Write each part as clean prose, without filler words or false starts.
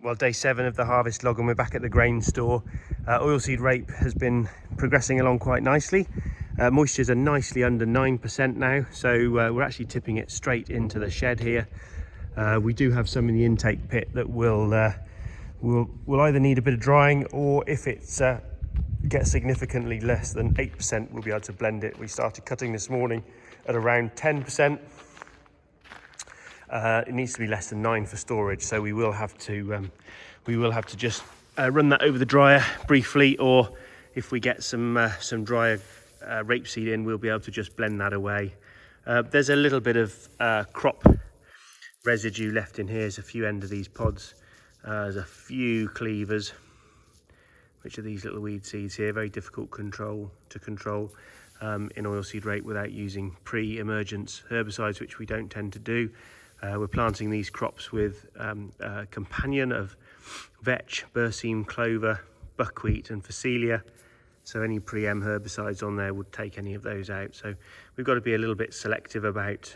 Well, day 7 of the harvest log, and we're back at the grain store. Oilseed rape has been progressing along quite nicely. Moistures are nicely under 9% now, so we're actually tipping it straight into the shed here. We do have some in the intake pit that will either need a bit of drying, or if it gets significantly less than 8%, we'll be able to blend it. We started cutting this morning at around 10%. It needs to be less than 9 for storage, so we will have to just run that over the dryer briefly, or if we get some dry rapeseed in, we'll be able to just blend that away. There's a little bit of crop residue left in here. There's a few end of these pods. There's a few cleavers, which are these little weed seeds here. Very difficult to control in oilseed rape without using pre-emergence herbicides, which we don't tend to do. We're planting these crops with a companion of vetch, berseem, clover, buckwheat and phacelia. So any pre-em herbicides on there would take any of those out. So we've got to be a little bit selective about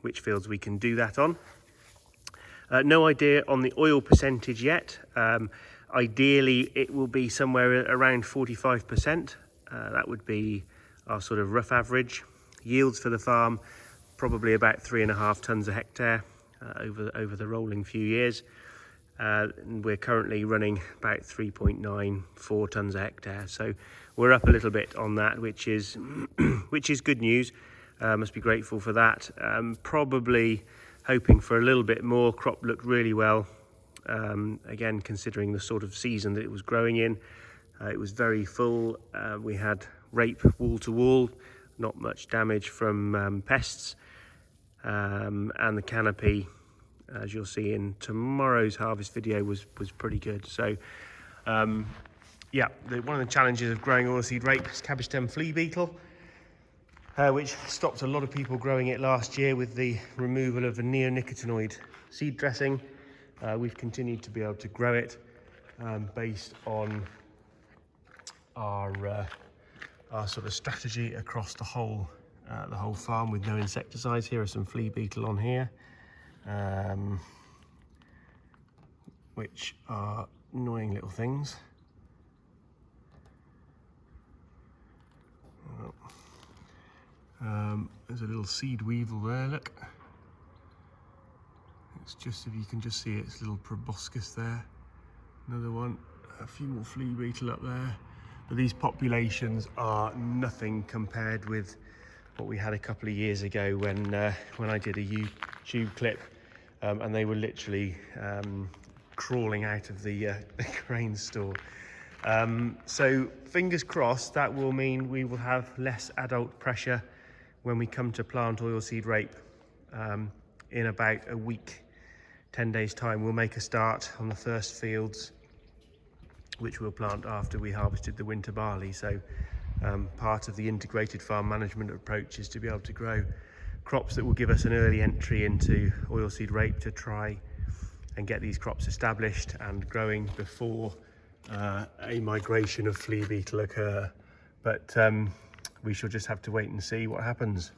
which fields we can do that on. No idea on the oil percentage yet. Ideally, it will be somewhere around 45%. That would be our sort of rough average. Yields for the farm, probably about 3.5 tonnes a hectare over the rolling few years. And we're currently running about 3.94 tonnes a hectare. So we're up a little bit on that, which is good news. Must be grateful for that. Probably hoping for a little bit more. Crop looked really well. Again, considering the sort of season that it was growing in, it was very full. We had rape wall to wall, not much damage from pests, and the canopy, as you'll see in tomorrow's harvest video, was pretty good. So yeah, one of the challenges of growing oilseed rape is Cabbage Stem Flea Beetle, which stopped a lot of people growing it last year with the removal of a neonicotinoid seed dressing. We've continued to be able to grow it based on our sort of strategy across the whole farm with no insecticides. Here are some flea beetle on here, which are annoying little things. There's a little seed weevil there, look. It's just, if you can just see it's a little proboscis there. Another one, a few more flea beetle up there. But these populations are nothing compared with what we had a couple of years ago when I did a YouTube clip, and they were literally crawling out of the grain store. So fingers crossed, that will mean we will have less adult pressure when we come to plant oilseed rape in about a week, 10 days time. We'll make a start on the first fields, which we'll plant after we harvested the winter barley. So part of the integrated farm management approach is to be able to grow crops that will give us an early entry into oilseed rape to try and get these crops established and growing before a migration of flea beetle occur. But we shall just have to wait and see what happens.